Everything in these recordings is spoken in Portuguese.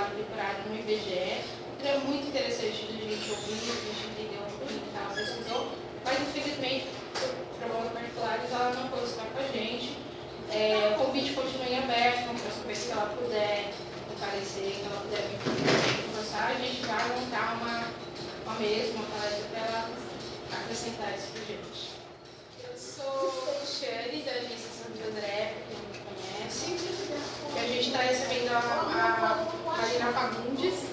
trabalho temporário no IBGE. Então é muito interessante a gente ouvir, a gente entender um pouquinho que ela pesquisou, mas infelizmente, por problemas particulares, ela não pôde estar com a gente. O convite continua em aberto, para próxima vez que ela puder aparecer, que ela puder vir conversar, a gente vai montar uma mesa, uma palestra para ela acrescentar isso para a gente. Eu sou Xane, da agência Santo André, para quem não me conhece, e a gente está recebendo a Marina Fagundes,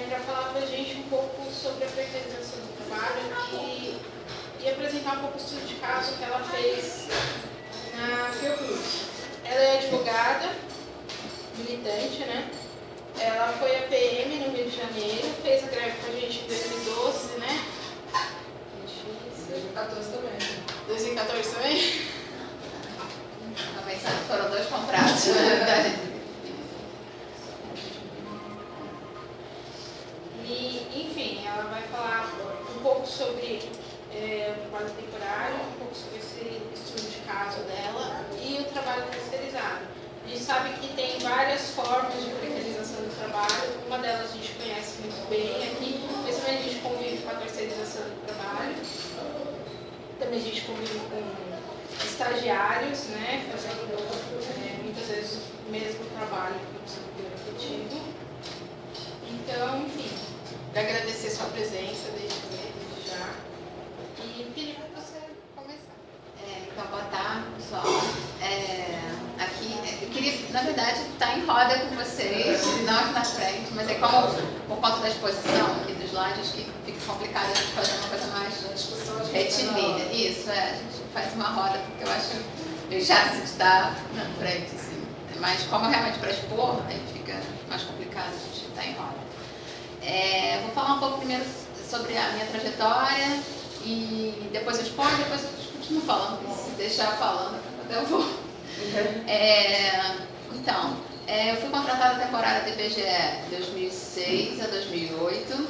para falar para a gente um pouco sobre a precarização do trabalho e apresentar um pouco o estudo de caso que ela fez na Fiocruz. Ela é advogada, militante, né? Ela foi a PM no Rio de Janeiro, fez a greve com a gente em 2012, né? 2014 também. 2014 também? Também foram 2 contratos, na verdade. E, enfim, ela vai falar um pouco sobre o trabalho temporário, um pouco sobre esse estudo de caso dela e o trabalho terceirizado. A gente sabe que tem várias formas de precarização do trabalho, uma delas a gente conhece muito bem aqui, mas também a gente convive com a terceirização do trabalho, também a gente convive com estagiários, né, fazendo muitas vezes o mesmo trabalho que não precisa ter repetido. Então, enfim, para agradecer sua presença desde já e pedir para você começar. Então, boa tarde, pessoal. Aqui, eu queria, na verdade, estar em roda com vocês, não aqui na frente, mas é como, por conta da exposição aqui dos slides, que fica complicado a gente fazer uma coisa mais retilínea. Isso, a gente faz uma roda, porque eu acho meio chato de estar na frente, assim. Mas como realmente para expor, aí fica mais complicado a gente estar em roda. Vou falar um pouco primeiro sobre a minha trajetória e depois eu exponho, depois eu continuo falando, se deixar falando, eu vou. Então, eu fui contratada temporária do IBGE de 2006 a 2008,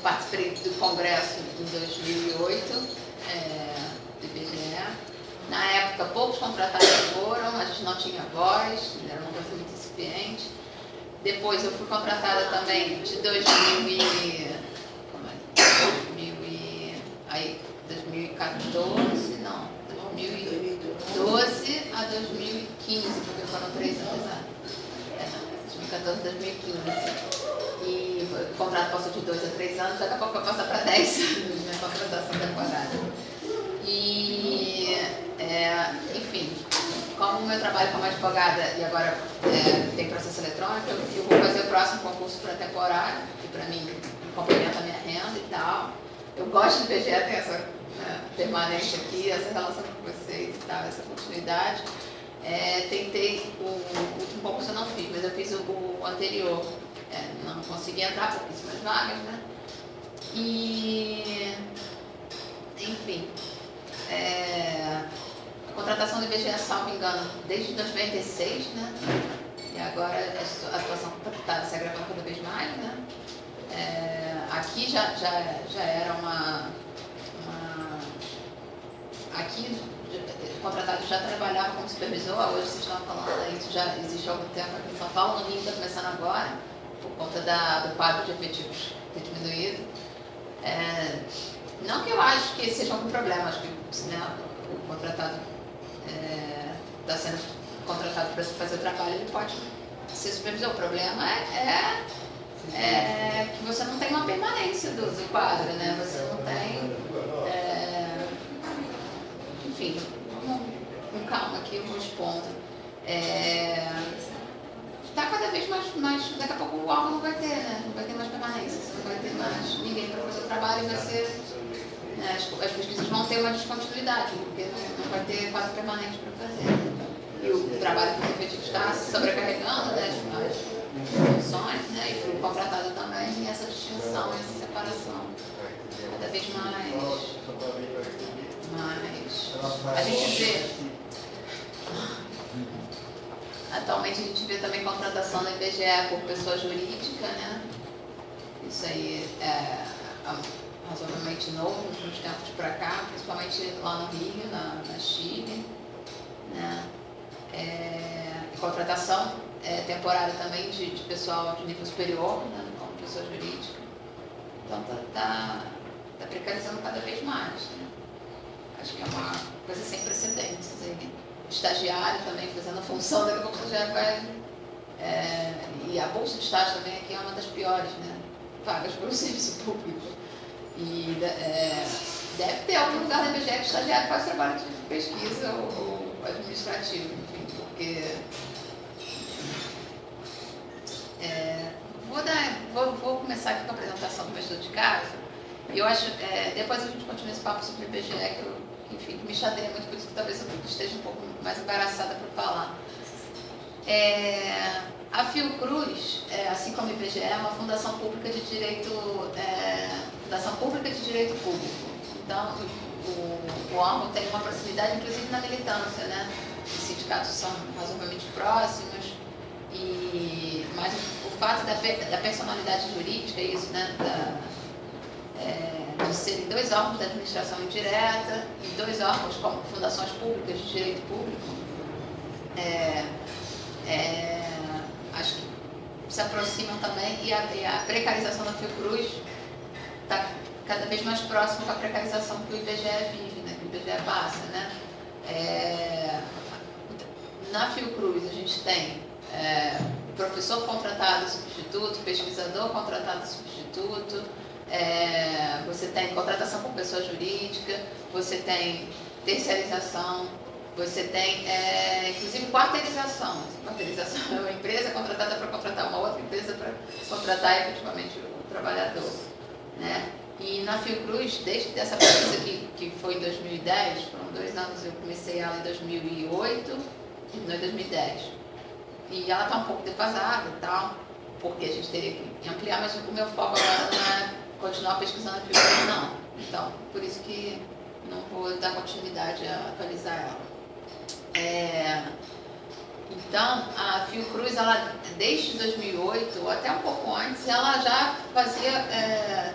participei do congresso em 2008 do IBGE. Na época, poucos contratados foram, a gente não tinha voz, era uma coisa muito incipiente. Depois eu fui contratada também de 2014, não, 2012 a 2015, porque foram 3 anos, 2014 a 2015. E o contrato passou de 2 a 3 anos, daqui a pouco vai passar para 10 anos, minha contratação temporária. E, enfim, como o meu trabalho como advogada e agora tem processo eletrônico, eu vou fazer o próximo concurso para temporário, que para mim complementa a minha renda e tal. Eu gosto do IBGE, tem essa permanência aqui, essa relação com vocês e tal, essa continuidade. Tentei, o último concurso eu não fiz, mas eu fiz o anterior. Não consegui entrar, pouquíssimas vagas, né? E, enfim, a contratação do IBGE, salvo engano, desde 96, né? E agora a situação está se agravando cada vez mais, né? Aqui já era aqui o contratado já trabalhava como supervisor, hoje vocês estão falando aí, isso já existe há algum tempo aqui em São Paulo, no Rio está começando agora, por conta do quadro de efetivos ter diminuído. Não que eu acho que esse seja algum problema, acho que o contratado está sendo contratado para fazer o trabalho, ele pode ser supervisor. O problema é que você não tem uma permanência do quadro, né? Você não tem... enfim, vamos com calma aqui, eu vou expondo. Está cada vez mais... Daqui a pouco o órgão não vai ter, né? Não vai ter mais permanência, você não vai ter mais ninguém para fazer o trabalho e vai ser... As pesquisas vão ter uma descontinuidade, porque não vai ter quadro permanente para fazer. E o trabalho com os efetivos está sobrecarregando, né, as funções, né, e para o contratado também, essa distinção, essa separação cada vez mais a gente vê, atualmente a gente vê também contratação no IBGE por pessoa jurídica, né, isso aí é razoavelmente novo nos últimos tempos para cá, principalmente lá no Rio, na Chile, né? Contratação contratação temporária também de pessoal de nível superior, né, como pessoa jurídica. Então está precarizando cada vez mais. Né? Acho que é uma coisa sem precedentes. Assim. Estagiário também fazendo a função, daqui a pouco o estagiário vai... e a bolsa de estágio também aqui é uma das piores, né? Vagas para o serviço público. E deve ter algum lugar na IBGE que o estagiário faz trabalho de pesquisa ou administrativo, enfim, porque... Vou começar aqui com a apresentação do meu estudo de caso. E eu acho, depois a gente continua esse papo sobre o IBGE, que eu, enfim, me chateia muito, por isso que talvez eu esteja um pouco mais embaraçada para falar. A Fiocruz, assim como o IBGE, é uma fundação pública de direito, fundação pública de direito público. Então, o órgão tem uma proximidade, inclusive na militância, né? Os sindicatos são razoavelmente próximos, mas o fato da personalidade jurídica, isso, né? De serem dois órgãos da administração indireta e dois órgãos como fundações públicas de direito público, acho que se aproximam também, e a precarização da Fiocruz está cada vez mais próxima com a precarização que o IBGE vive, né, que o IBGE passa. Né? Na Fiocruz a gente tem professor contratado substituto, pesquisador contratado substituto, você tem contratação com pessoa jurídica, você tem terceirização, você tem, inclusive, quarteirização. Quarteirização é uma empresa contratada para contratar uma outra empresa para contratar efetivamente o trabalhador. Né? E na Fiocruz, desde essa pesquisa que foi em 2010, foram 2 anos, eu comecei ela em 2008 e terminou em 2010. E ela está um pouco defasada e tal, porque a gente teria que ampliar, mas o meu foco agora não é continuar pesquisando a Fiocruz, não. Então, por isso que não vou dar continuidade a atualizar ela. Então, a Fiocruz, ela, desde 2008, ou até um pouco antes, ela já fazia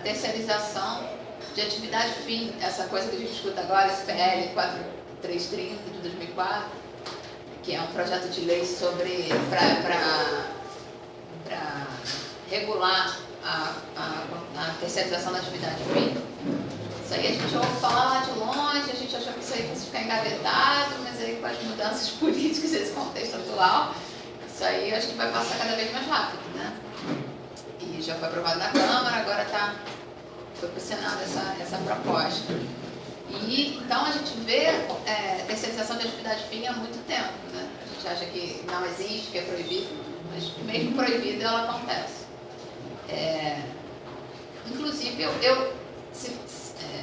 terceirização de atividade fim, essa coisa que a gente escuta agora, esse PL 4330 de 2004, que é um projeto de lei sobre para regular a terceirização da atividade fim. Isso aí a gente ouve falar lá de longe, a gente achou que isso aí fosse ficar engavetado, mas aí com as mudanças políticas desse contexto atual, isso aí eu acho que vai passar cada vez mais rápido, né? E já foi aprovado na Câmara, agora foi para o Senado essa proposta. E então a gente vê terceirização de atividade fim há muito tempo, né? A gente acha que não existe, que é proibido, mas mesmo proibido ela acontece. Inclusive,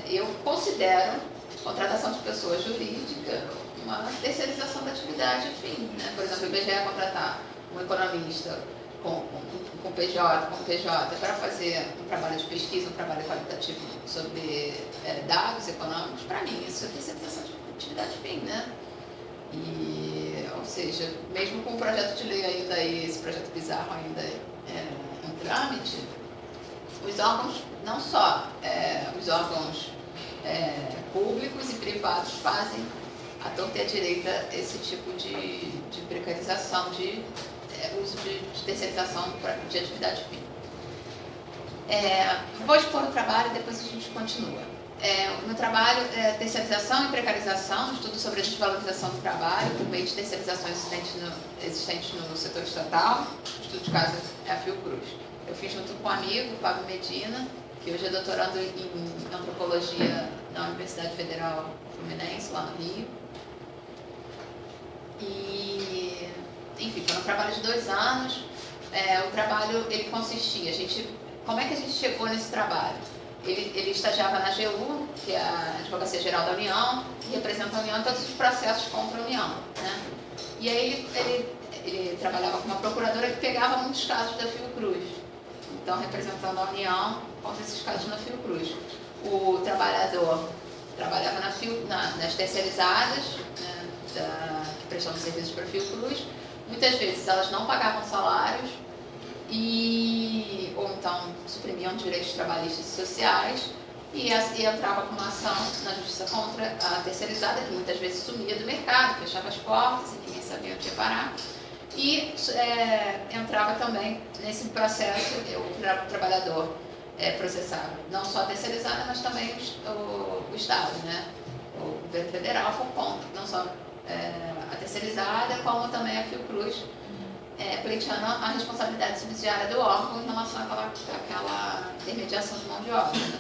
eu considero contratação de pessoa jurídica uma terceirização da atividade fim. Né? Por exemplo, o IBGE contratar um economista com PJ para fazer um trabalho de pesquisa, um trabalho qualitativo sobre dados econômicos, para mim, isso é terceirização de atividade fim. Né? Ou seja, mesmo com o projeto de lei ainda, esse projeto bizarro ainda em trâmite, os órgãos, não só os órgãos públicos e privados fazem à torta e à direita esse tipo de precarização, de uso de terceirização de atividade fim. Vou expor o trabalho e depois a gente continua. O meu trabalho é terceirização e precarização, estudo sobre a desvalorização do trabalho por meio de terceirizações existentes no setor estatal. O estudo de caso é a Fiocruz. Eu fiz junto com um amigo, Fábio Medina, que hoje é doutorando em antropologia na Universidade Federal Fluminense, lá no Rio. E, enfim, foi um trabalho de 2 anos. O trabalho, ele consistia, como é que a gente chegou nesse trabalho? Ele estagiava na AGU, que é a Advocacia Geral da União, e representa a União em todos os processos contra a União. Né? E aí ele trabalhava com uma procuradora que pegava muitos casos da Fiocruz. Então, representando a União contra esses casos na Fiocruz. O trabalhador trabalhava nas terceirizadas, né, que prestavam serviços para a Fiocruz. Muitas vezes elas não pagavam salários, ou então suprimiam direitos trabalhistas e sociais, e entrava com uma ação na justiça contra a terceirizada, que muitas vezes sumia do mercado, fechava as portas e ninguém sabia onde ia parar. E entrava também nesse processo o trabalhador processava não só a terceirizada, mas também o Estado, né? O governo federal por conta, não só a terceirizada, como também a Fiocruz, pleiteando a responsabilidade subsidiária do órgão em relação àquela intermediação de mão de obra. Né?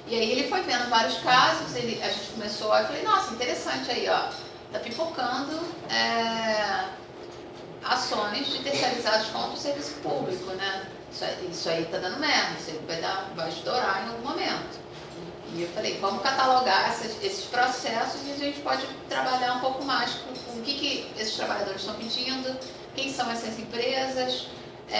E aí ele foi vendo vários casos, a gente começou, eu falei, nossa, interessante aí, ó, tá pipocando ações de terceirizados contra o serviço público, né? Isso aí tá dando merda, isso aí vai estourar em algum momento. E eu falei, vamos catalogar esses processos e a gente pode trabalhar um pouco mais com o que esses trabalhadores estão pedindo, quem são essas empresas,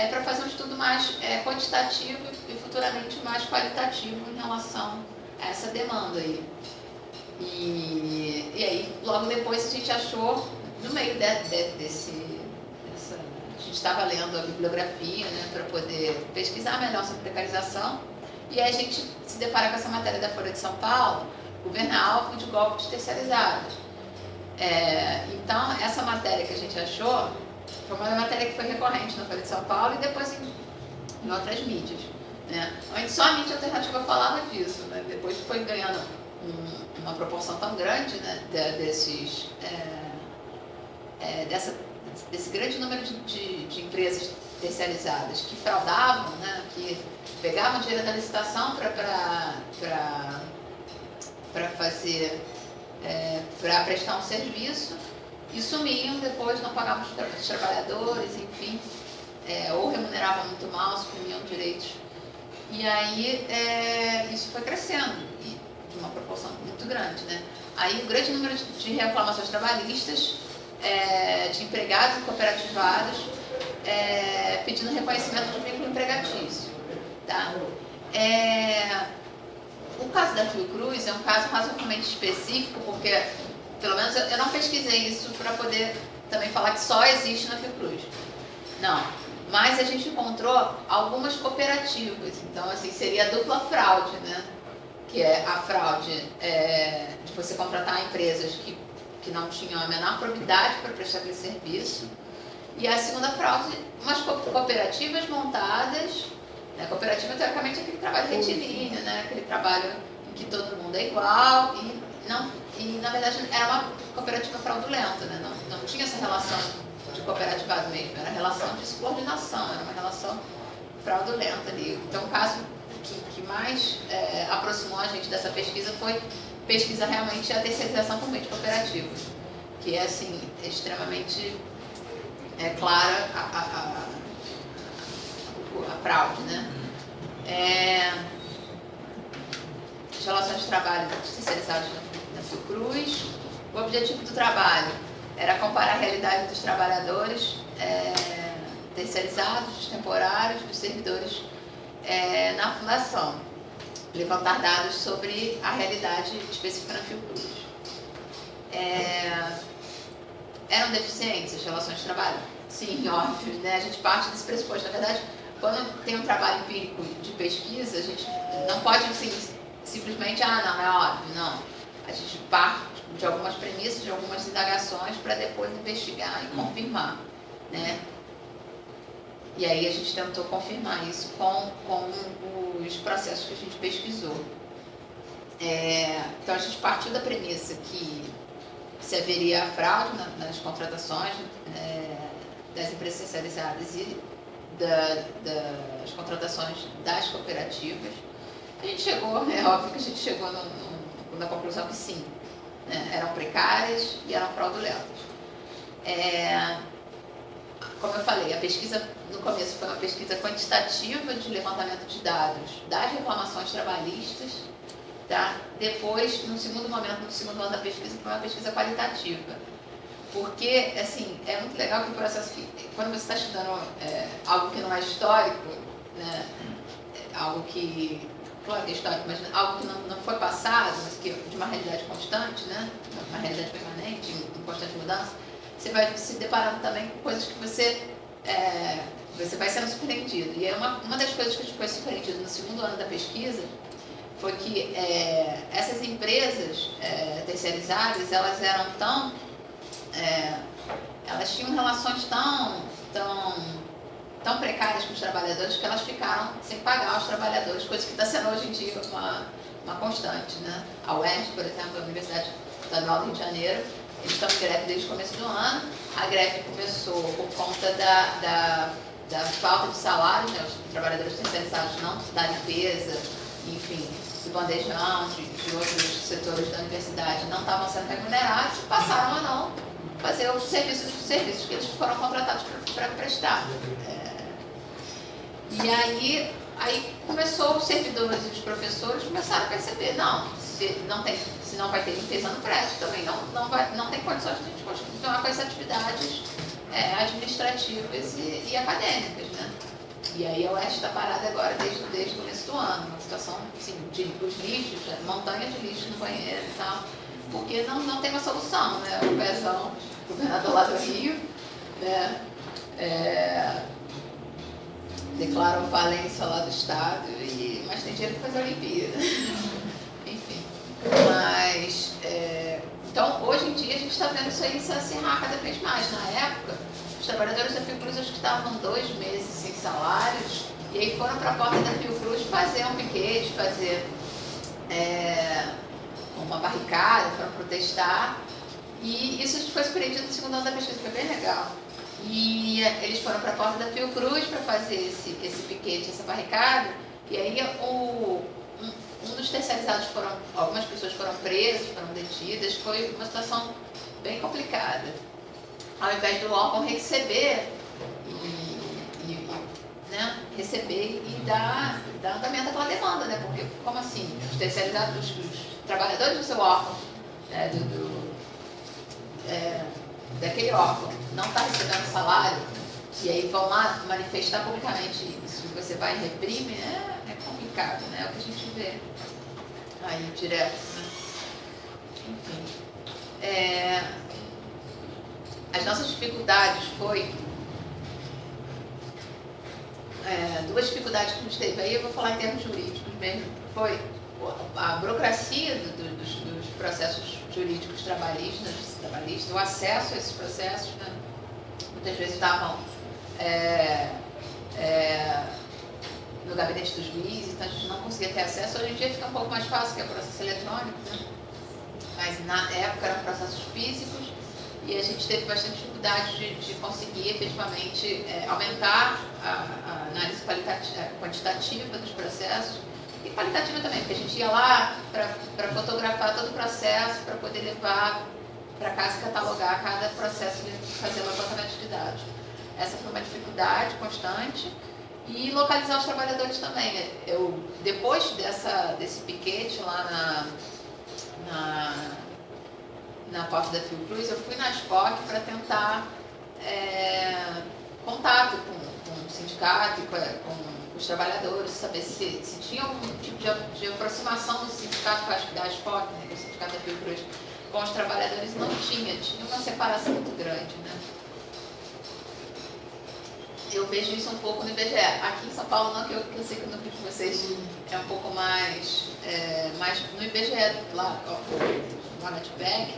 para fazer um estudo mais quantitativo e futuramente mais qualitativo em relação a essa demanda aí. E aí, logo depois, a gente achou, no meio a gente estava lendo a bibliografia, né, para poder pesquisar melhor sobre precarização, e aí a gente se depara com essa matéria da Folha de São Paulo, governo alvo de golpes terceirizados. Então, essa matéria que a gente achou foi uma matéria que foi recorrente na Folha de São Paulo e depois em outras mídias. Né? Antes só a mídia alternativa falava disso, né? Depois foi ganhando uma proporção tão grande, né, desse grande número de empresas terceirizadas que fraudavam, né, que pegavam dinheiro da licitação para fazer, para prestar um serviço e sumiam depois, não pagavam os trabalhadores, enfim, ou remuneravam muito mal, suprimiam direitos. E aí isso foi crescendo, de uma proporção muito grande. Né? Aí o grande número de reclamações trabalhistas, de empregados e cooperativados, pedindo reconhecimento de vínculo empregatício. Tá? O caso da Fiocruz é um caso razoavelmente específico, porque, pelo menos, eu não pesquisei isso para poder também falar que só existe na Fiocruz. Não, mas a gente encontrou algumas cooperativas, então, assim, seria a dupla fraude, né? Que é a fraude de você contratar empresas que não tinham a menor probidade para prestar aquele serviço. E a segunda fraude, umas cooperativas montadas, né? Cooperativa, teoricamente, é aquele trabalho retilíneo, né? Aquele trabalho em que todo mundo é igual e na verdade, era uma cooperativa fraudulenta, né? Não tinha essa relação de cooperativado mesmo, era relação de subordinação, era uma relação fraudulenta ali. Então, o caso que mais aproximou a gente dessa pesquisa foi pesquisa realmente a terceirização por meio de cooperativas, que é assim, extremamente clara a fraude, né? As relações de trabalho terceirizadas na Fiocruz. O objetivo do trabalho era comparar a realidade dos trabalhadores terceirizados, dos temporários, dos servidores na fundação, levantar dados sobre a realidade específica na Fiocruz. Eram deficientes as relações de trabalho? Sim, óbvio, né? A gente parte desse pressuposto. Na verdade, quando tem um trabalho empírico de pesquisa, a gente não pode assim, simplesmente, não, é óbvio, não. A gente parte de algumas premissas, de algumas indagações para depois investigar e confirmar, né? E aí a gente tentou confirmar isso com os processos que a gente pesquisou. Então a gente partiu da premissa que se haveria fraude nas contratações das empresas terceirizadas e das contratações das cooperativas. A gente chegou, é óbvio que a gente chegou na conclusão que sim, né, eram precárias e eram fraudulentas. Como eu falei, a pesquisa no começo foi uma pesquisa quantitativa de levantamento de dados das reclamações trabalhistas, tá? Depois, no segundo momento, no segundo ano da pesquisa, foi uma pesquisa qualitativa. Porque, assim, é muito legal que o processo, quando você está estudando algo que não é histórico, né, algo que, claro que é histórico, mas algo que não foi passado, mas que de uma realidade constante, né, uma realidade permanente, em constante mudança, você vai se deparando também com coisas que você vai sendo surpreendido. E uma das coisas que a gente foi surpreendido no segundo ano da pesquisa foi que essas empresas terceirizadas, elas eram tão elas tinham relações tão precárias com os trabalhadores que elas ficaram sem pagar os trabalhadores, coisa que está sendo hoje em dia uma constante, né? A UERJ, por exemplo, a Universidade Estadual do Rio de Janeiro, eles estão em greve desde o começo do ano. A greve começou por conta da falta de salário, né? Os trabalhadores terceirizados não da limpeza, enfim, do bandejão, de outros setores da universidade não estavam sendo remunerados e passaram a não fazer os serviços que eles foram contratados para prestar. E aí começou os servidores e os professores começaram a perceber, se não vai ter limpeza no prédio, também não tem condições de a gente continuar com as atividades administrativas e acadêmicas, né? E aí a UERJ está parada agora desde o começo do ano, uma situação assim, os lixos, montanha de lixo no banheiro e tal, porque não tem uma solução, né? O Pezão, governador lá do Rio, né? Declarou falência lá do Estado, mas tem dinheiro para fazer a Olimpíada. Enfim. Mas, então, hoje em dia, a gente está vendo isso aí se acirrar cada vez mais. Na época, os trabalhadores da Fiocruz acho que estavam 2 meses sem salários, e aí foram para a porta da Fiocruz fazer um piquete, fazer uma barricada, foram protestar, e isso foi surpreendido no segundo ano da pesquisa, foi bem legal. E eles foram para a porta da Fiocruz para fazer esse piquete, essa barricada, e aí um dos terceirizados algumas pessoas foram presas, foram detidas, foi uma situação bem complicada. Ao invés do órgão receber receber e dar andamento àquela demanda, né? Porque, como assim, os terceirizados, os trabalhadores do seu órgão, daquele órgão, não está recebendo salário, e aí vão lá manifestar publicamente isso, e você vai e reprime, é complicado, né? É o que a gente vê aí direto, né? Enfim. As nossas dificuldades foi... duas dificuldades que a gente teve aí, eu vou falar em termos jurídicos mesmo, foi a burocracia dos processos jurídicos trabalhistas, o acesso a esses processos, né? Muitas vezes estavam no gabinete dos juízes, então a gente não conseguia ter acesso. Hoje em dia fica um pouco mais fácil, que é o processo eletrônico, né? Mas na época eram processos físicos e a gente teve bastante dificuldade de conseguir efetivamente aumentar a análise quantitativa dos processos e qualitativa também, porque a gente ia lá para fotografar todo o processo, para poder levar para casa e catalogar cada processo e fazer o levantamento de dados. Essa foi uma dificuldade constante. E localizar os trabalhadores também. Depois desse piquete lá na porta da Fiocruz, eu fui na SPOC para tentar contato com o sindicato e com os trabalhadores, saber se tinha algum tipo de aproximação do sindicato da SPOC, né, do sindicato da Fiocruz, com os trabalhadores. Não tinha uma separação muito grande, né? Eu vejo isso um pouco no IBGE. Aqui em São Paulo, não, que eu sei que no grupo de vocês é um pouco mais no IBGE, lá no Anatipec,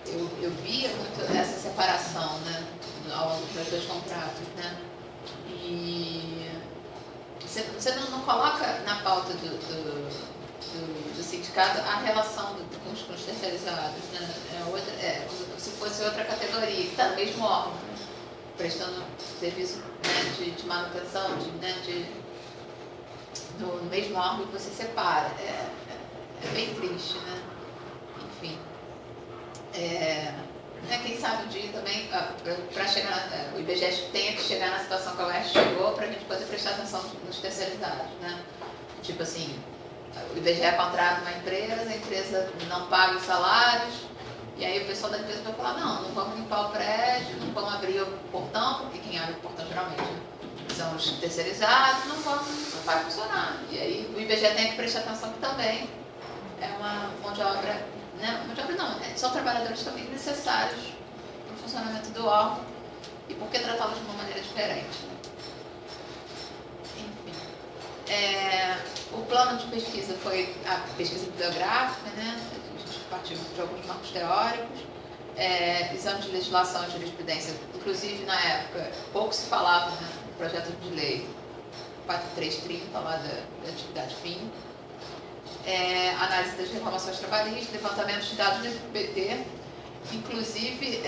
eu via muito essa separação, né, ao longo dos dois contratos, né? E você não coloca na pauta do sindicato a relação com os terceirizados, né? Como se fosse outra categoria, que está no mesmo órgão, né? Prestando serviço, né, de manutenção, no mesmo órgão que você separa. É bem triste, né? Enfim. Quem sabe um dia também, para chegar, o IBGE tenha que chegar na situação que a UERJ chegou para a gente poder prestar atenção nos terceirizados, né? Tipo assim, o IBGE contrata uma empresa, a empresa não paga os salários, e aí o pessoal da empresa vai falar, não vamos limpar o prédio, não vamos abrir o portão, porque quem abre o portão geralmente são os terceirizados, não vai funcionar. E aí o IBGE tem que prestar atenção que também é uma mão de obra, né? Mão de obra não, são trabalhadores também necessários para o funcionamento do órgão, e por que tratá-los de uma maneira diferente, né? Enfim. O plano de pesquisa foi a pesquisa bibliográfica, né? Partiu de alguns marcos teóricos, exame de legislação e jurisprudência. Inclusive, na época, pouco se falava, né, no projeto de lei 4330, lá da atividade fim. Análise das reclamações trabalhistas, levantamento de dados do MPT. Inclusive,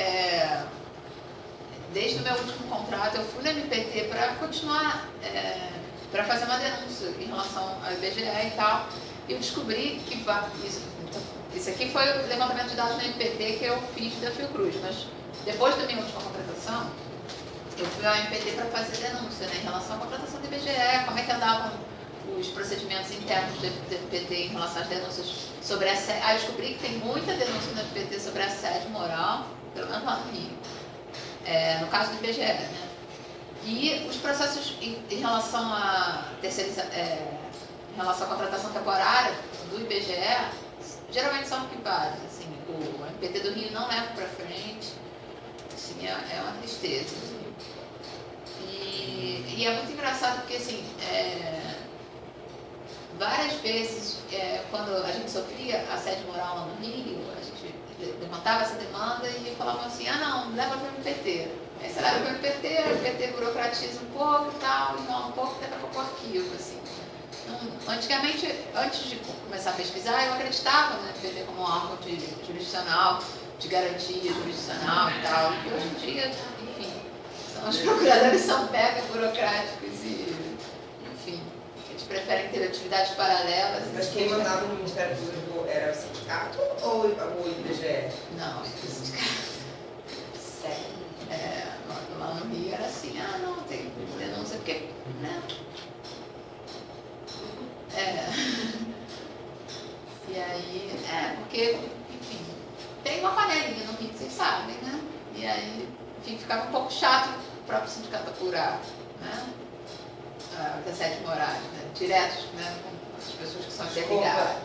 desde o meu último contrato, eu fui no MPT para continuar, para fazer uma denúncia em relação ao IBGE e tal. E eu descobri que isso aqui foi o levantamento de dados no MPT que eu fiz da Fiocruz, mas depois da minha última contratação, eu fui ao MPT para fazer denúncia, né, em relação à contratação do IBGE, como é que andavam os procedimentos internos do MPT em relação às denúncias sobre assédio. Aí eu descobri que tem muita denúncia no MPT sobre assédio moral, pelo menos lá no Rio, no caso do IBGE, né? E os processos em relação à em relação à contratação temporária do IBGE, geralmente são arquivados, assim, o MPT do Rio não leva para frente, assim, é uma tristeza. Assim. E é muito engraçado porque, assim, várias vezes, quando a gente sofria assédio moral lá no Rio, a gente levantava essa demanda e falava assim, não, leva para o MPT. Aí você leva para o MPT burocratiza um pouco e tal, enrola um pouco, daqui a pouco o arquivo, assim. Então, antigamente, antes de começar a pesquisar, eu acreditava no MPT como um órgão jurisdicional, de garantia jurisdicional e tal. E hoje em dia, enfim, os procuradores são mega burocráticos e, enfim, eles preferem ter atividades paralelas. Mas quem mandava no Ministério Público era o sindicato ou o IBGE? Não, era o sindicato. Sério? Lá no Rio era assim, não, tem denúncia, porque, né? E aí, porque, enfim, tem uma panelinha no Rio, vocês sabem, né? E aí, enfim, ficava um pouco chato o próprio sindicato apurar, né? Os assédios morais, né? Diretos, né? Com as pessoas que são interligadas.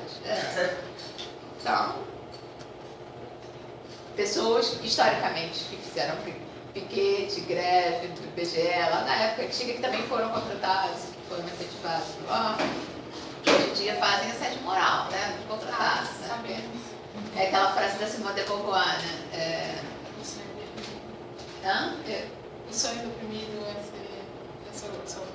Então, pessoas, historicamente, que fizeram piquete, greve do IBGE, lá na época antiga, que também foram contratados, que foram efetivados no órgão, que hoje em dia fazem assédio moral, né? Dos contratados, né? Sabemos. É aquela frase da Simone de Beauvoir, né? O sonho do oprimido é ser sua pessoa?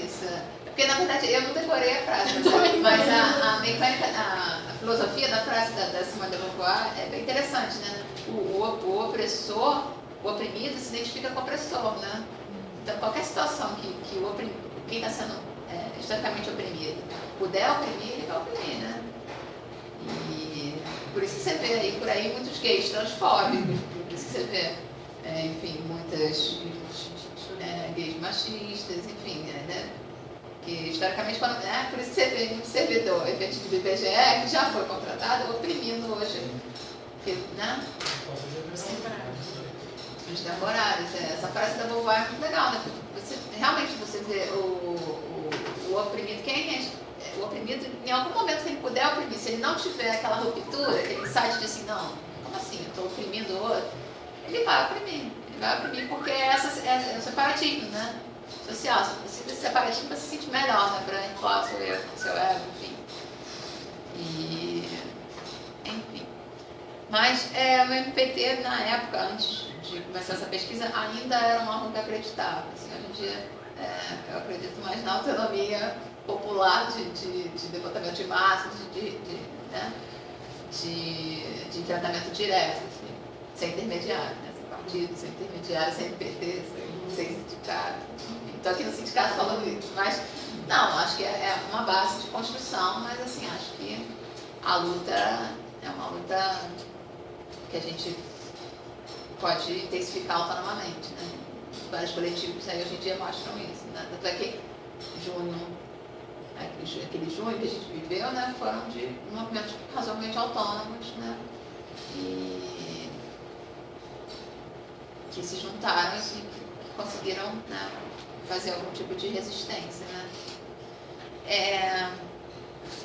Isso. Porque, na verdade, eu não decorei a frase, mas a mecânica, a filosofia da frase da Simone de Beauvoir é bem interessante, né? O opressor, o oprimido se identifica com o opressor, né? Então, qualquer situação que quem está sendo historicamente oprimido puder oprimir, ele vai oprimir, né? E por isso que você vê aí, por aí, muitos gays transfóbicos, por isso que você vê, enfim, muitas gays machistas, enfim, né? Que historicamente, por isso que você vê um servidor efetivo do IBGE que já foi contratado oprimindo hoje, né? Os temporários. Essa frase da Beauvoir é muito legal, né? Realmente você vê o oprimido, o oprimido, em algum momento que ele puder oprimir, se ele não tiver aquela ruptura, aquele insight de assim, não, como assim, eu estou oprimindo o outro, ele vai oprimir. Ele vai oprimir porque é o separatismo, né? Social. Se você precisa separatismo, você se sente melhor, né? Para inflar seu ego, enfim. Enfim. Mas o MPT, na época, antes de começar essa pesquisa, ainda era um órgão que acreditava. Assim, hoje em dia, eu acredito mais na autonomia popular de levantamento de massas, de enfrentamento direto, assim, sem intermediário, né? Sem partido, sem intermediário, sem PT, sem sindicato. Estou aqui no sindicato falando isso, mas não, acho que é uma base de construção, mas assim, acho que a luta é uma luta que a gente pode intensificar autonomamente, né? Vários coletivos aí hoje em dia mostram isso, né? Tanto é que aquele junho que a gente viveu, né, foram de movimentos razoavelmente autônomos, né? E que se juntaram e que conseguiram, né, fazer algum tipo de resistência, né?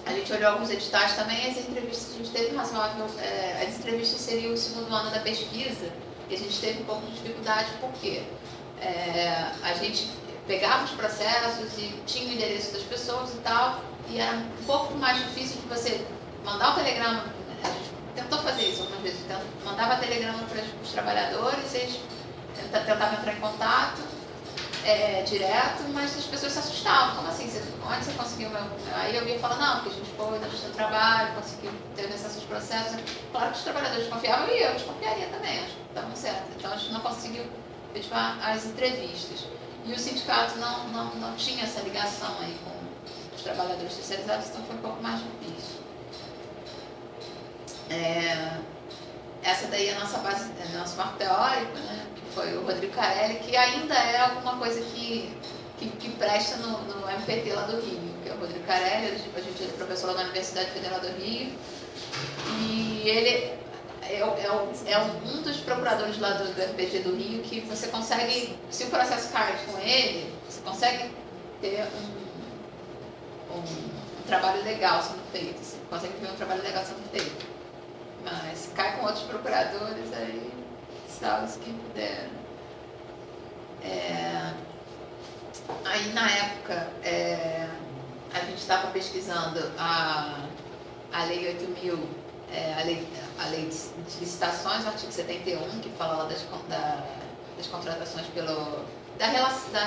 A gente olhou alguns editais também, as entrevistas a gente teve razoável, as entrevistas seriam o segundo ano da pesquisa, e a gente teve um pouco de dificuldade, porque a gente pegava os processos e tinha o endereço das pessoas e tal, e era um pouco mais difícil de você mandar o telegrama. A gente tentou fazer isso algumas vezes, mandava telegrama para os trabalhadores, eles tentavam entrar em contato direto, mas as pessoas se assustavam. Como assim? Onde você conseguiu meu... Aí eu ia falar, não, porque a gente foi na justiça do trabalho, conseguiu ter acesso aos processos. Claro que os trabalhadores confiavam e eu desconfiaria também, acho que estavam certos. Então a gente não conseguiu efetivar as entrevistas. E o sindicato não tinha essa ligação aí com os trabalhadores terceirizados, então foi um pouco mais difícil. Essa daí é a nossa base, nosso marco teórico, né? Que foi o Rodrigo Carelli, que ainda é alguma coisa que presta no MPT lá do Rio, que é o Rodrigo Carelli, a gente é professor lá na Universidade Federal do Rio, e ele é um dos procuradores lá do MPT do Rio que você consegue, se o processo cai com ele, você consegue ter um trabalho legal sendo feito, você consegue ver um trabalho legal sendo feito. Mas se cai com outros procuradores, aí salve-se quem puder. Aí na época a gente estava pesquisando a Lei 8.000, a lei de licitações, o artigo 71, que fala lá das contratações da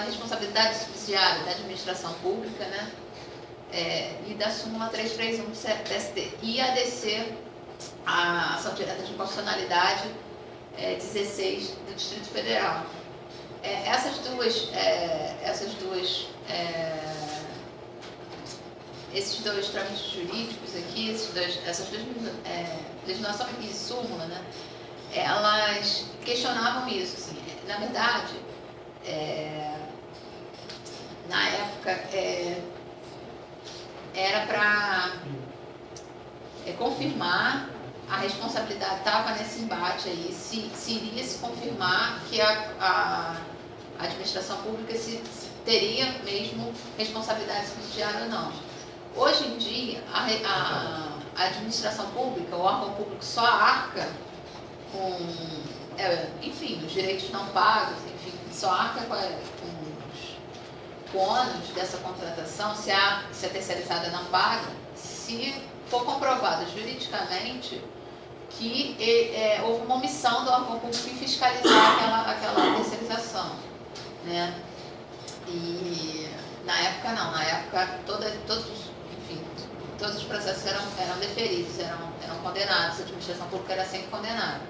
responsabilidade subsidiária da administração pública, né? E da súmula 331 do TST. E a DC, a ação direta de constitucionalidade 16 do Distrito Federal. Esses dois trâmites jurídicos aqui, essas duas legislações e súmula, né, elas questionavam isso. Assim, na verdade, na época, era para confirmar a responsabilidade, estava nesse embate aí, se iria se confirmar que a administração pública se teria mesmo responsabilidade subsidiária ou não. Hoje em dia, a administração pública, o órgão público só arca com, enfim, os direitos não pagos, enfim, só arca com o ônus dessa contratação, se a terceirizada não paga, se for comprovado juridicamente que houve uma omissão do órgão público em fiscalizar aquela terceirização, né? E na época não, na época todos os processos eram deferidos, eram condenados, a administração pública era sempre condenada.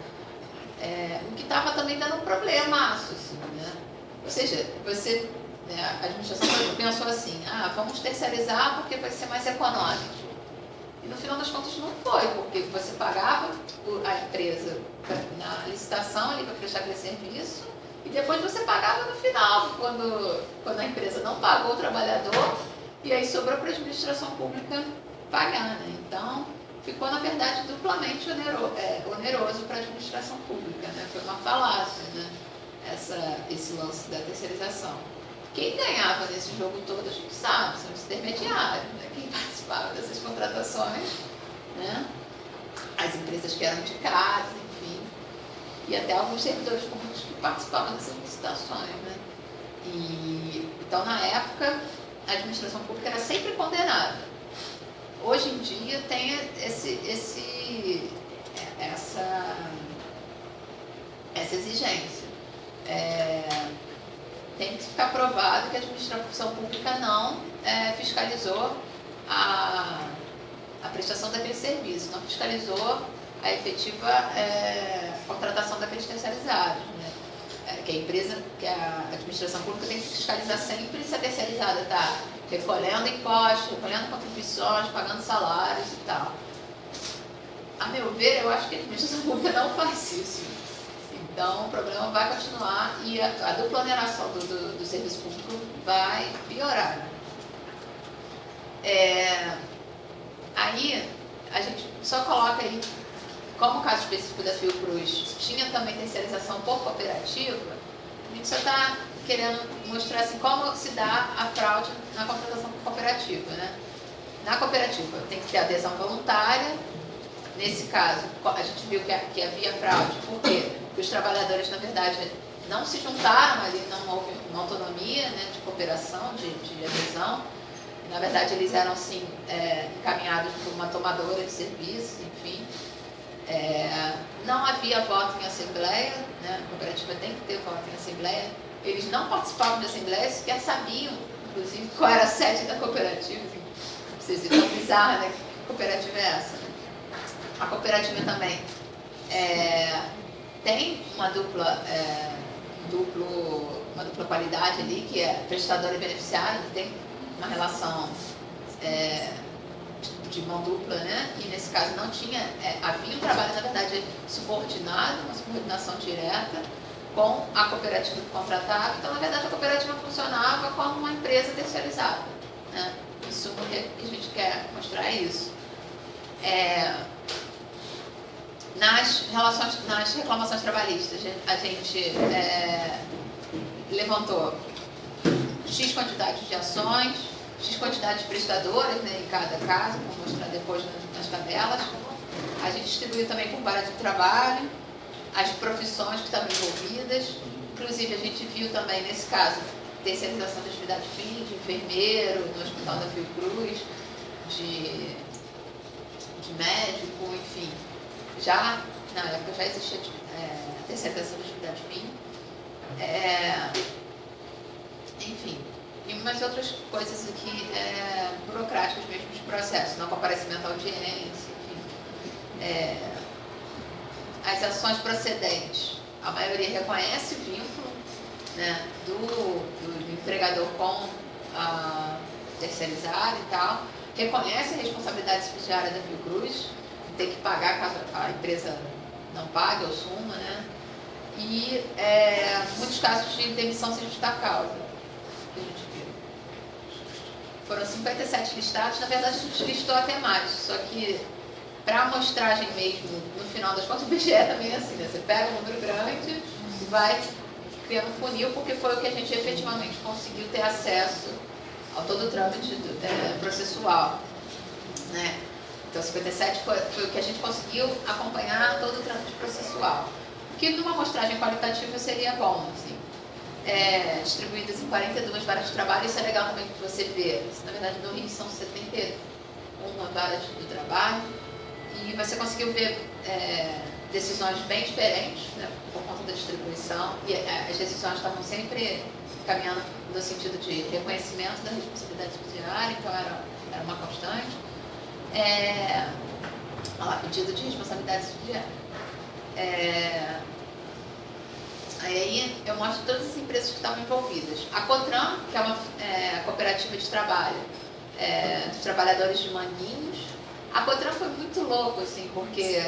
O que estava também dando um problemaço, assim, né? Ou seja, a administração pensou assim, vamos terceirizar porque vai ser mais econômico. E no final das contas não foi, porque você pagava a empresa na licitação ali para prestar aquele serviço e depois você pagava no final, quando a empresa não pagou o trabalhador, e aí sobrou para a administração pública pagar, né? Então ficou na verdade duplamente oneroso para a administração pública, né? Foi uma falácia, né? Esse lance da terceirização. Quem ganhava nesse jogo todo, a gente sabe, são os intermediários, né? Quem participava dessas contratações, né? As empresas que eram indicadas, enfim, e até alguns servidores públicos que participavam dessas licitações, né? Então, na época, a administração pública era sempre condenada. Hoje em dia tem essa exigência. Tem que ficar provado que a administração pública não fiscalizou a prestação daquele serviço, não fiscalizou a efetiva contratação daqueles terceirizados, né? Que a administração pública tem que fiscalizar sempre se a terceirizada está recolhendo impostos, recolhendo contribuições, pagando salários e tal. A meu ver, eu acho que a administração pública não faz isso. Então, o problema vai continuar e a dupla oneração do serviço público vai piorar. Aí, a gente só coloca aí, como o caso específico da Fiocruz tinha também terceirização por cooperativa, a gente só está querendo mostrar assim, como se dá a fraude na contratação por cooperativa, né? Na cooperativa tem que ter adesão voluntária. Nesse caso, a gente viu que havia fraude, por quê? Porque os trabalhadores, na verdade, não se juntaram ali, não houve uma autonomia, né, de cooperação, de adesão. Na verdade, eles eram, sim, encaminhados por uma tomadora de serviço, enfim. não havia voto em assembleia, né? A cooperativa tem que ter voto em assembleia. Eles não participavam de assembleia, sequer sabiam, inclusive, qual era a sede da cooperativa. Assim, não precisa ser tão bizarra, né? Que cooperativa é essa? Né? A cooperativa também tem uma dupla qualidade ali, que é prestador e beneficiário, que tem uma relação de mão dupla, né? E nesse caso não tinha, havia um trabalho, na verdade, subordinado, uma subordinação direta com a cooperativa que contratava. Então, na verdade, a cooperativa funcionava como uma empresa terceirizada, né? Isso que a gente quer mostrar é isso. Nas reclamações trabalhistas, a gente levantou X quantidade de ações, X quantidade de prestadores, né, em cada caso, vou mostrar depois nas tabelas. A gente distribuiu também por área de trabalho, as profissões que estavam envolvidas. Inclusive, a gente viu também, nesse caso, terceirização de atividade fim, de enfermeiro, no Hospital da Fiocruz, de médico, enfim. Já, na época, já existia terceirização de atividade fim. Enfim, e umas outras coisas aqui burocráticas mesmo de processo, não comparecimento à audiência, enfim. As ações procedentes, a maioria reconhece o vínculo, né, do empregador com a terceirizada e tal, reconhece a responsabilidade subsidiária da Fiocruz, tem que pagar caso a empresa não pague ou suma, né? E muitos casos de demissão sem justa causa, que a gente viu. Foram 57 listados, na verdade a gente listou até mais, só que para amostragem mesmo, no final das contas, o IBGE também é assim, né? Você pega um número grande e vai criando um funil, porque foi o que a gente efetivamente conseguiu ter acesso ao todo o trâmite processual, né? Então, 57 foi o que a gente conseguiu acompanhar todo o trâmite processual. Que numa amostragem qualitativa seria bom, assim. Distribuídas em 42 varas de trabalho, isso é legal também que você vê. Na verdade, no Rio são 71 varas do trabalho. E você conseguiu ver decisões bem diferentes, né, por conta da distribuição. E as decisões estavam sempre caminhando no sentido de reconhecimento da responsabilidade subsidiária, então era uma constante. Olha lá, pedido de responsabilidade subsidiária. Aí eu mostro todas as empresas que estavam envolvidas. A Cotran, que é uma cooperativa de trabalho dos trabalhadores de Manguinhos. A Cotran foi muito louco, assim, porque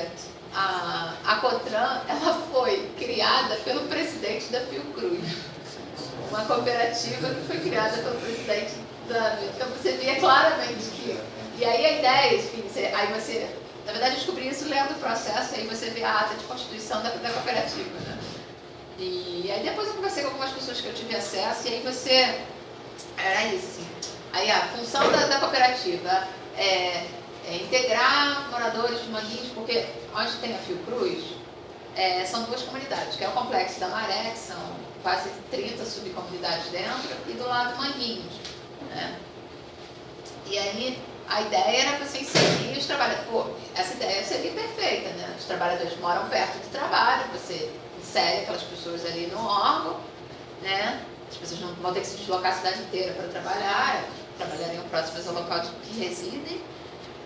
a Cotran, ela foi criada pelo presidente da Fiocruz. Uma cooperativa que foi criada pelo presidente da... Então você via claramente que... E aí a ideia, enfim, na verdade eu descobri isso lendo o processo, aí você vê a ata de constituição da cooperativa, né? E aí depois eu conversei com algumas pessoas que eu tive acesso, e aí era isso, assim. Aí a função da cooperativa é integrar moradores de Manguinhos, porque onde tem a Fiocruz, são duas comunidades, que é o Complexo da Maré, que são quase 30 subcomunidades dentro, e do lado Manguinhos, né? E aí a ideia era você inserir os trabalhadores. Pô, essa ideia seria perfeita, né? Os trabalhadores moram perto do trabalho, você insere aquelas pessoas ali no órgão, né? As pessoas não vão ter que se deslocar a cidade inteira para trabalhar, trabalhariam próximas ao local que residem.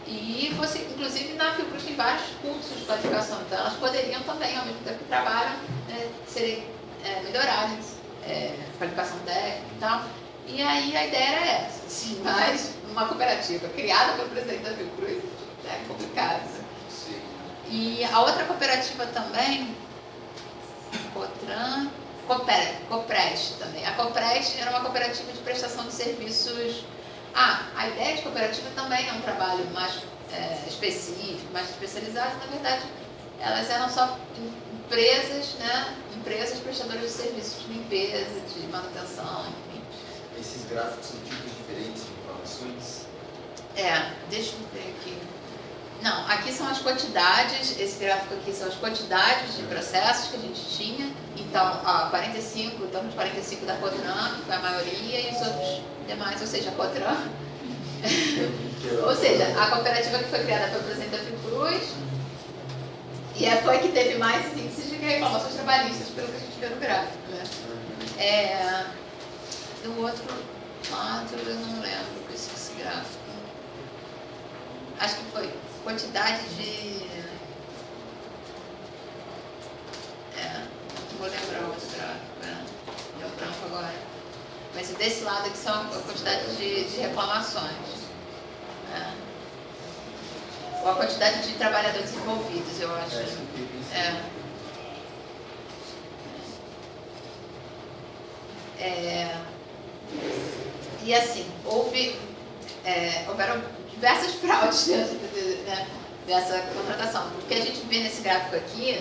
E você, inclusive, na Fiocruz tem vários cursos de qualificação, então elas poderiam também, ao mesmo tempo que trabalham, melhorarem qualificação técnica e tal. E aí a ideia era essa, assim, mas uma cooperativa criada pelo presidente da Fiocruz é complicado, né? Sim. E a outra cooperativa também, Cotran, Coprest também. A Coprest era uma cooperativa de prestação de serviços. A ideia de cooperativa também é um trabalho mais específico, mais especializado. Na verdade, elas eram só empresas, né? Empresas prestadoras de serviços de limpeza, de manutenção, enfim. Esses gráficos são tipos diferentes de informações? Deixa eu ver aqui. Não, aqui são as quantidades, esse gráfico aqui são as quantidades de processos que a gente tinha. Então, 45, estamos de 45 da Cotran, que foi a maioria, e os outros demais, ou seja, a Cotran. Ou seja, a cooperativa que foi criada pelo presidente da Fiocruz, E foi que teve mais índices de reclamações trabalhistas, pelo que a gente vê no gráfico, né? Do outro lado, eu não lembro com esse gráfico. Acho que foi quantidade de... não vou lembrar o outro gráfico, deu branco agora. Mas desse lado aqui são a quantidade de reclamações. Ou a quantidade de trabalhadores envolvidos, eu acho. E assim, houveram diversas fraudes dentro dessa contratação. O que a gente vê nesse gráfico aqui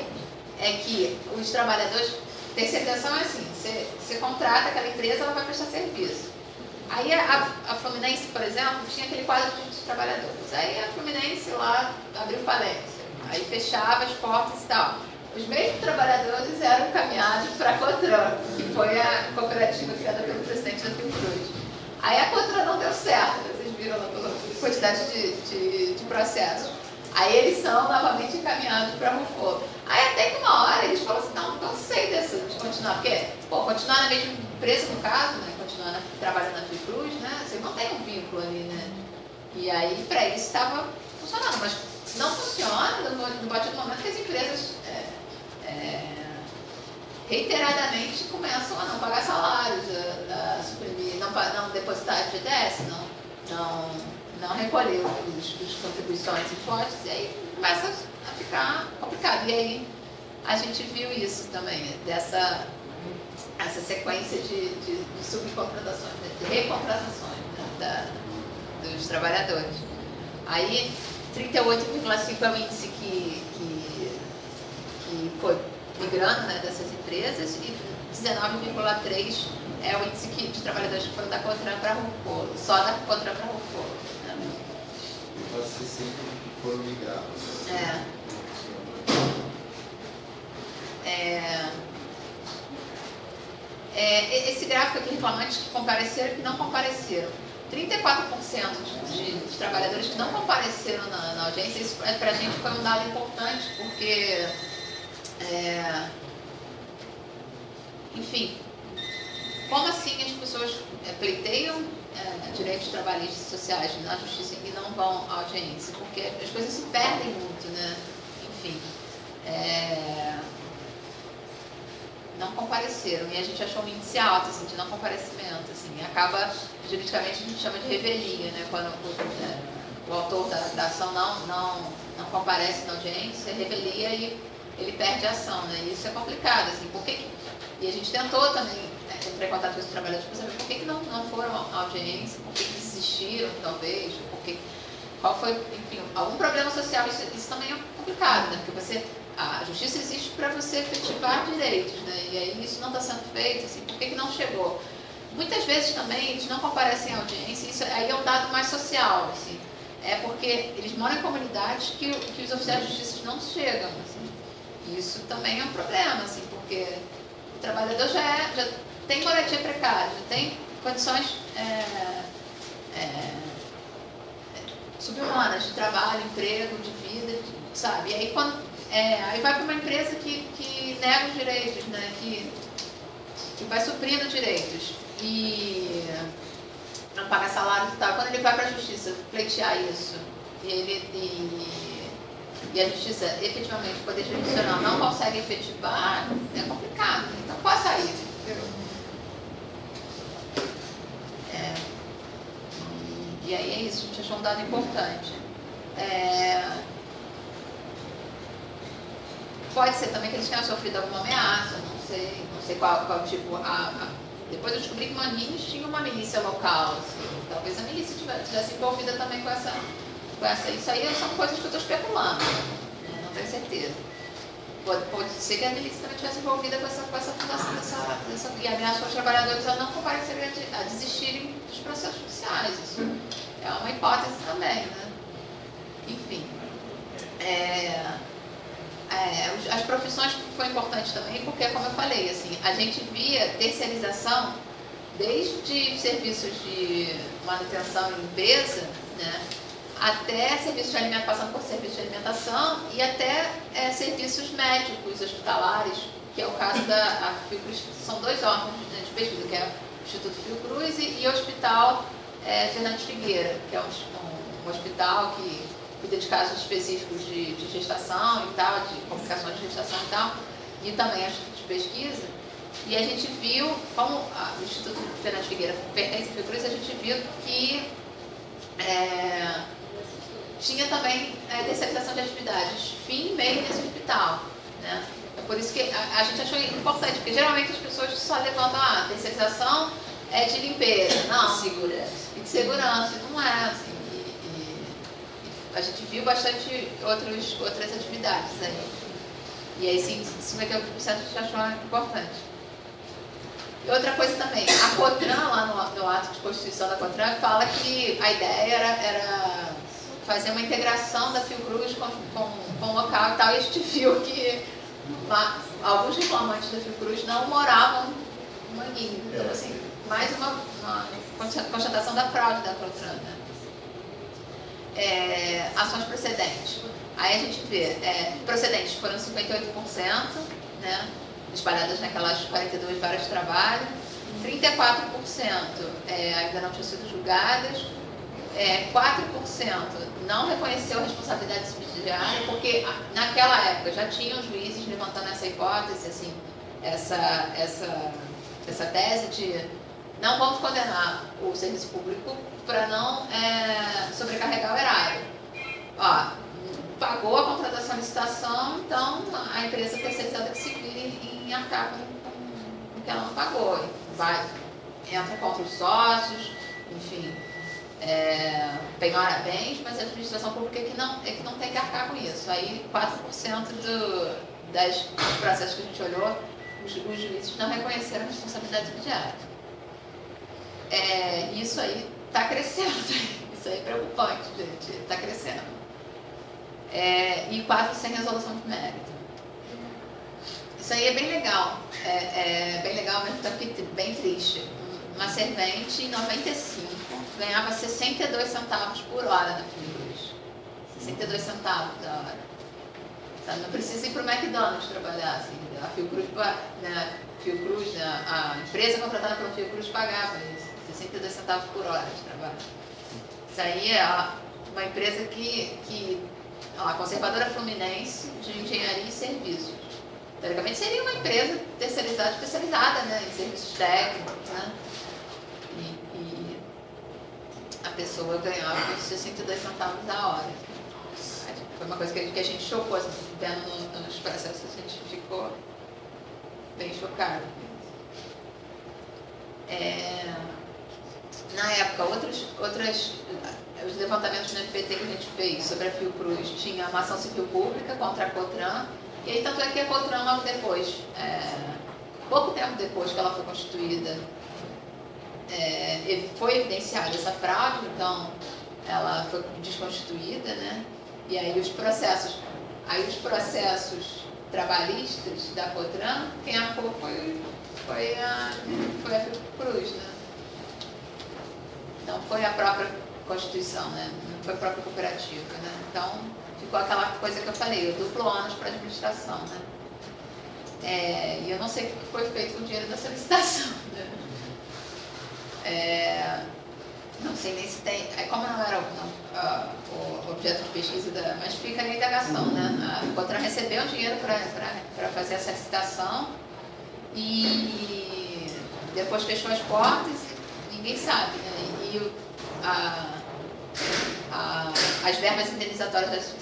é que os trabalhadores, tem certeza assim, você contrata aquela empresa, ela vai prestar serviço. Aí a Fluminense, por exemplo, tinha aquele quadro de trabalhadores. Aí a Fluminense lá abriu falência, aí fechava as portas e tal. Os mesmos trabalhadores eram encaminhados para a Cotran, que foi a cooperativa criada pelo presidente da Fiocruz. Aí a Cotran não deu certo, vocês viram lá pela quantidade de processos. Aí eles são novamente encaminhados para a Rufo. Aí até que uma hora eles falam assim, não sei de continuar, porque, continuar na mesma empresa, no caso, né, continuar trabalhando na Fiocruz, né, você não tem um vínculo ali, né? E aí, para eles estava funcionando, mas não funciona no partir do momento que as empresas reiteradamente começam a não pagar salários, a suprimir, não depositar FGTS, não recolher as contribuições impostos, e aí começa a ficar complicado. E aí a gente viu isso também, essa sequência de subcontratações, de recontratações, né, dos trabalhadores. Aí 38,5 é o índice que foi migrando, né, dessas empresas, e 19,3 é o índice de trabalhadores que foram da Cotran para a Rufo, só da Cotran para a Rufo. Pode ser sempre que foram migrados. Esse gráfico aqui, reclamantes que compareceram e que não compareceram. 34% de trabalhadores que não compareceram na audiência, isso para a gente foi um dado importante, porque, enfim, como assim as pessoas pleiteiam direitos trabalhistas e sociais na justiça e não vão à audiência? Porque as coisas se perdem muito, né? Enfim, não compareceram, e a gente achou um índice alto assim, de não comparecimento, assim, e acaba, juridicamente a gente chama de revelia, né? Quando o autor da ação não comparece na audiência, revelia e ele perde a ação, né? E isso é complicado, assim, e a gente tentou também entrar em contato com os trabalhadores para saber por que não foram à audiência, por que desistiram, talvez, qual foi, enfim, algum problema social. Isso também é complicado, né? Porque a justiça existe para você efetivar direitos, né? E aí isso não está sendo feito, assim, por que não chegou? Muitas vezes também eles não comparecem à audiência, isso aí é um dado mais social, assim, porque eles moram em comunidades que os oficiais de justiça não chegam, assim. E isso também é um problema, assim, porque o trabalhador já tem moradia precária, já tem condições subhumanas de trabalho, emprego, de vida, sabe? E aí, aí vai para uma empresa que nega os direitos, né? Que vai suprindo direitos e não paga salário e tal. Quando ele vai para a justiça pleitear isso e a justiça, efetivamente, o Poder Judicial não consegue efetivar, é complicado. Então, qual a saída? E aí é isso, a gente achou um dado importante. Pode ser também que eles tenham sofrido alguma ameaça, não sei qual tipo. Depois eu descobri que Manguinhos tinha uma milícia local, assim, talvez a milícia estivesse envolvida também com essa. Isso aí são coisas que eu estou especulando, né? Não tenho certeza. Pode ser que a milícia também estivesse envolvida com essa fundação e ameaçou os trabalhadores a não comparecerem, a desistirem dos processos judiciais. Isso é uma hipótese também, né? Enfim. As profissões foi importante também, porque, como eu falei, assim, a gente via terceirização desde serviços de manutenção e limpeza, né, até serviços de alimentação, passando por serviços de alimentação e até serviços médicos hospitalares, que é o caso da Fiocruz. São 2 órgãos de pesquisa, que é o Instituto Fiocruz e o Hospital Fernandes Figueira, que é um hospital que cuida de casos específicos de gestação e tal, de complicações de gestação e tal, e também é um instituto de pesquisa. E a gente viu, como o Instituto Fernandes Figueira pertence à Fiocruz, a gente viu que tinha também terceirização de atividades, fim e meio nesse hospital, né? É por isso que a gente achou importante, porque geralmente as pessoas só levantam a terceirização de limpeza, não, Segurança. e de segurança, e não é assim. A gente viu bastante outras atividades aí. E aí, sim, 58% a gente achou importante. E outra coisa também, a COTRAN, lá no ato de constituição da COTRAN, fala que a ideia era fazer uma integração da Fiocruz com o local e tal, e a gente viu que alguns reclamantes da Fiocruz não moravam no Manguinho. Então, assim, mais uma constatação da fraude da COTRAN, né? Ações procedentes. Aí a gente vê, procedentes foram 58%, né, espalhadas naquelas 42 varas de trabalho, 34% ainda não tinham sido julgadas, 4% não reconheceu a responsabilidade subsidiária, porque naquela época já tinham juízes levantando essa hipótese, assim, essa tese de não vamos condenar o serviço público para não sobrecarregar o erário. Pagou a contratação e licitação, então a empresa terceirizada que se vire em arcar com o que ela não pagou. Entra contra os sócios, enfim, penhora bens, mas a administração pública é que não tem que arcar com isso. Aí 4% dos processos que a gente olhou, os juízes não reconheceram a responsabilidade subsidiária. Isso aí está crescendo, isso aí é preocupante, gente, está crescendo. E 4 sem resolução de mérito. Isso aí é bem legal, bem legal, mas aqui bem triste. Uma servente em 95 ganhava 62 centavos por hora na Fiocruz. 62 centavos da hora. Tá? Não precisa ir para o McDonald's trabalhar, assim. A Fiocruz, a empresa contratada pela Fiocruz pagava isso, 62 centavos por hora de trabalho. Isso aí é uma empresa a Conservadora Fluminense de Engenharia e Serviços. Teoricamente seria uma empresa terceirizada, especializada, né, em serviços técnicos, né? E a pessoa ganhava 62 centavos a hora. Foi uma coisa que a gente chocou, assim, vendo nos processos, a gente ficou bem chocado. Na época, os levantamentos no FPT que a gente fez sobre a Fiocruz, tinha uma ação civil pública contra a COTRAN, e aí tanto é que a COTRAN logo depois, pouco tempo depois que ela foi constituída, foi evidenciada essa fraude, então ela foi desconstituída, né? E aí os processos trabalhistas da COTRAN, quem arcou foi a Fiocruz, né? Não foi a própria Constituição, né? Não foi a própria cooperativa, né? Então, ficou aquela coisa que eu falei, o duplo ônus para a administração, né? E eu não sei o que foi feito com o dinheiro dessa licitação, né? Não sei nem se tem... Como não era o objeto de pesquisa, mas fica na indagação, né? A COTRAN recebeu dinheiro para fazer essa licitação e depois fechou as portas e ninguém sabe, né? E as verbas indenizatórias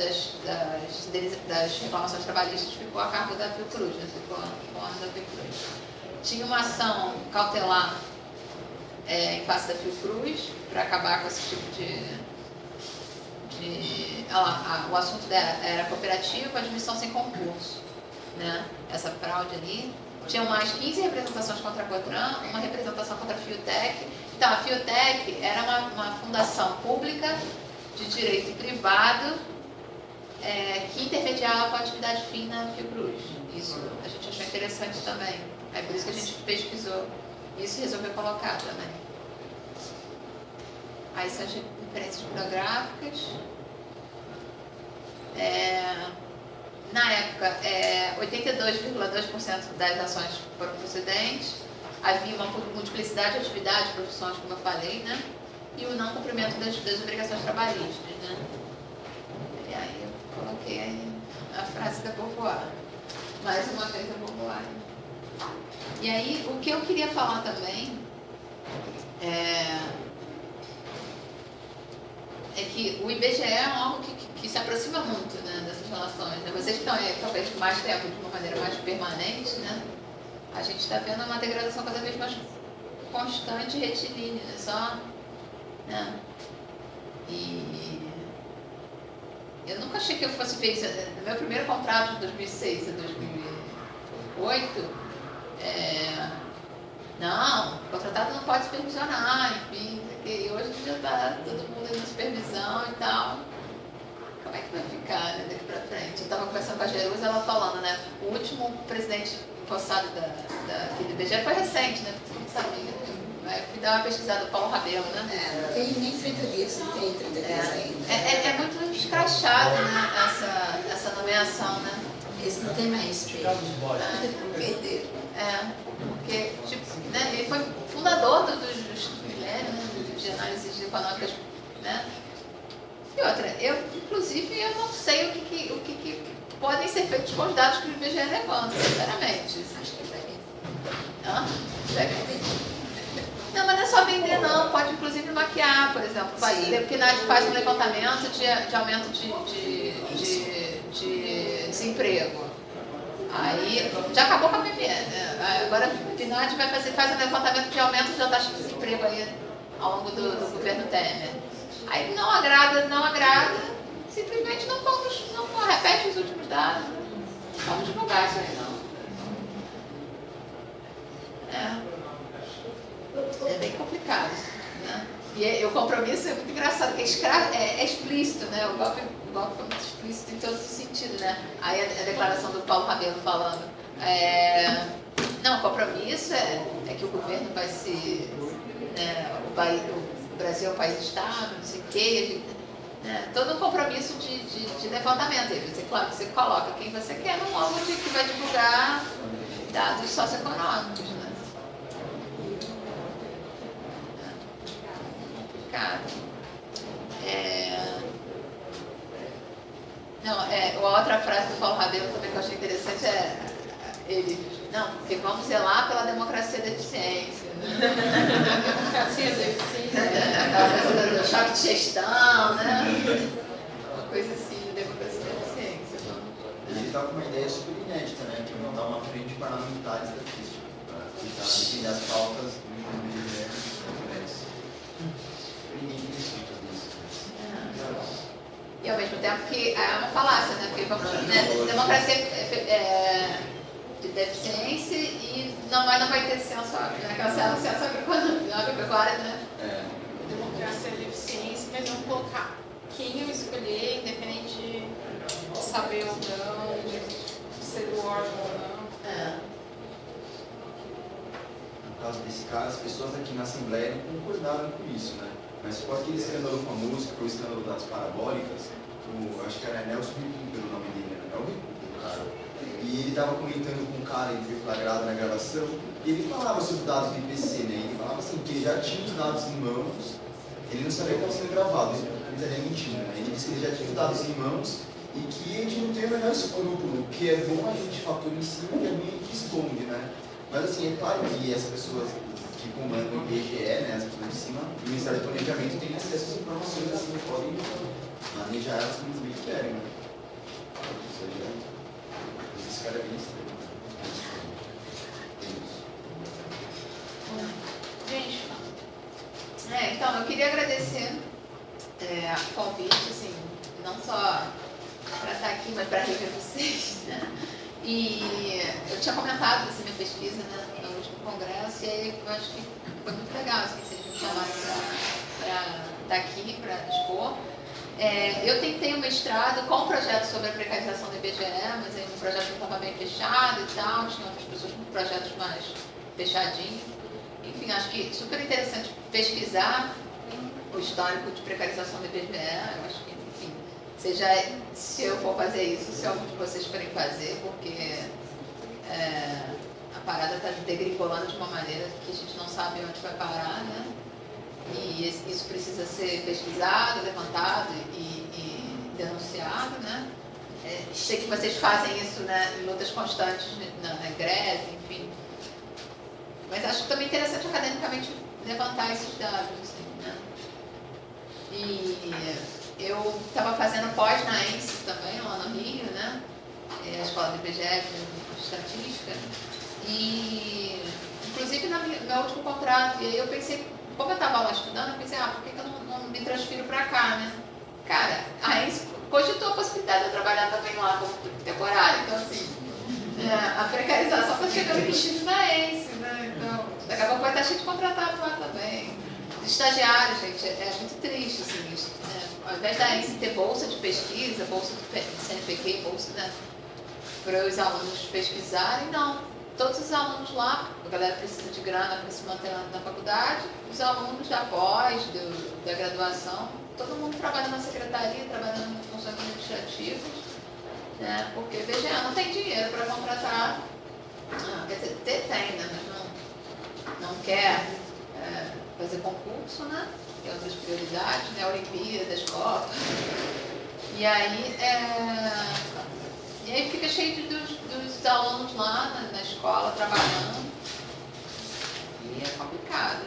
das reclamações trabalhistas ficou a cargo da Fiocruz, né? Ficou a cargo da Fiocruz. Tinha uma ação cautelar em face da Fiocruz para acabar com esse tipo o assunto dela era cooperativa, admissão sem concurso, né? Essa fraude ali. Tinham mais 15 representações contra a COTRAN, uma representação contra a Fiotec. Então, a Fiotec era uma fundação pública de direito privado que intermediava com a atividade fim na Fiocruz. Isso a gente achou interessante também. É por isso que a gente pesquisou isso e resolveu colocar também. Aí são as referências bibliográficas. Na época, 82,2% das ações foram procedentes. Havia uma multiplicidade de atividades, profissões, como eu falei, né? E o não cumprimento das obrigações trabalhistas, né? E aí eu coloquei aí a frase da Beauvoir. Mais uma vez a Beauvoir. E aí, o que eu queria falar também é que o IBGE é um órgão que se aproxima muito, né, dessas relações. Né? Vocês que estão aí, talvez, com mais tempo, de uma maneira mais permanente, né? A gente está vendo uma degradação cada vez mais constante e retilínea, né? Só, né? E eu nunca achei que eu fosse ver isso. No meu primeiro contrato de 2006 a 2008, não, o contratado não pode supervisionar, enfim, e hoje já está todo mundo indo supervisão e tal. Como é que vai ficar, né, daqui para frente? Eu estava conversando com a Jerusa, ela falando, né, o último presidente empossado aqui do IBGE foi recente, né, porque você não sabia. Eu fui dar uma pesquisada do Paulo Rabelo, né? Não tem nem 30 dias, não tem 30 dias ainda. É muito escrachado, né, essa nomeação, né? Esse não tem mainstream. Perderam. Porque, tipo, né, ele foi fundador dos milênios, né, de análises econômicas, né? E outra, inclusive, eu não sei o que podem ser feitos com os dados que o IBGE levanta, sinceramente. Acho que vai vir. Não, mas não é só vender, não. Pode, inclusive, maquiar, por exemplo. Porque a NAD faz um levantamento de aumento de desemprego. Aí, já acabou com a PME, né? Agora a PNAD faz um levantamento de aumento da taxa de desemprego aí ao longo do governo Temer. Aí não agrada, simplesmente não repete os últimos dados. Não vamos divulgar isso aí, não. É bem complicado, né? E o compromisso é muito engraçado, porque é explícito, né? O golpe foi muito explícito em todos os sentidos, né? Aí a declaração do Paulo Rabelo falando, não, o compromisso é que o governo vai se, né, o Brasil é um país estável, não sei o quê, né, todo um compromisso de levantamento. E você, claro, você coloca quem você quer num órgão que vai divulgar dados socioeconômicos, né? Cara, a outra frase do Paulo Rabelo também que eu achei interessante porque vamos zelar pela democracia da eficiência, né? Democracia da eficiência. Aquela coisa do choque de gestão, né? Uma coisa assim, democracia da eficiência. Ele está com uma ideia super inédita, né? Que é montar uma frente parlamentar estatística para tentar defender as pautas do IBGE no Congresso. Ninguém tem escrito nisso. E ao mesmo tempo que é uma falácia, né? Porque democracia de deficiência e não vai ter censo, aquela censo agropecuária, né? Democracia de eficiência, mas vamos colocar quem eu escolher, independente de saber ou não, de ser do órgão ou não. No caso desse caso, as pessoas aqui na Assembleia não concordaram com isso, né? Mas com aquele escândalo famoso, que foi o escândalo das parabólicas, acho que era Nelson Ripim, pelo nome dele, né? É o Ripim, cara. E ele estava comentando com um cara, ele foi flagrado na gravação, e ele falava sobre dados do IPC, né? Ele falava assim, que ele já tinha os dados em mãos, ele não sabia que estava sendo gravado, ele estaria mentindo, né? Ele disse que ele já tinha os dados em mãos e que a gente não tem o menor escrúpulo, que é bom a gente fatura em cima e a gente que esconde, né? Mas assim, é claro que as pessoas que comandam o IBGE, né, as pessoas de cima, o Ministério do Planejamento tem acesso às informações, assim, podem manejar elas como eles bem querem, né? Esse cara é bem estranho. Gente, Então, eu queria agradecer o convite, assim, não só para estar aqui, mas para rever vocês, né? E eu tinha comentado essa minha pesquisa, né, no último congresso, e aí eu acho que foi muito legal, assim, vocês me chamaram para estar aqui, para expor. Eu tentei um mestrado com um projeto sobre a precarização do IBGE, mas aí um projeto não estava bem fechado e tal, tinha outras pessoas com projetos mais fechadinhos. Enfim, acho que super interessante pesquisar o histórico de precarização do IBGE, eu acho que, enfim, se eu for fazer isso, se algum de vocês forem fazer, porque a parada está degringolando de uma maneira que a gente não sabe onde vai parar, né? E isso precisa ser pesquisado, levantado e denunciado, né? Sei que vocês fazem isso, né, em lutas constantes, na greve, enfim. Mas acho também interessante academicamente levantar esses dados, assim, né? E eu estava fazendo pós na ENSE também, lá no Rio, né? A escola do IBGE de estatística. E, inclusive, no meu último contrato, e aí eu pensei, como eu estava lá estudando, eu pensei, por que eu não me transfiro para cá, né? Cara, a ENSE cogitou a possibilidade de eu trabalhar também lá como temporário. Então, assim, a precarização está chegando vestido na ENSE, né? Então, daqui a pouco vai estar cheio de contratado lá também. Estagiários, gente, é muito triste, assim, ao invés da ENSE ter bolsa de pesquisa, bolsa do CNPq, bolsa, né, para os alunos pesquisarem, não. Todos os alunos lá, a galera precisa de grana para se manter na faculdade, os alunos da pós, da graduação, todo mundo trabalha na secretaria, trabalhando em funções administrativas, né, porque o IBGE não tem dinheiro para contratar, quer dizer, tem, né, mas não quer fazer concurso, né, tem outras prioridades, né, Olimpíadas, Copa, e aí fica cheio dos alunos lá na escola trabalhando, e é complicado.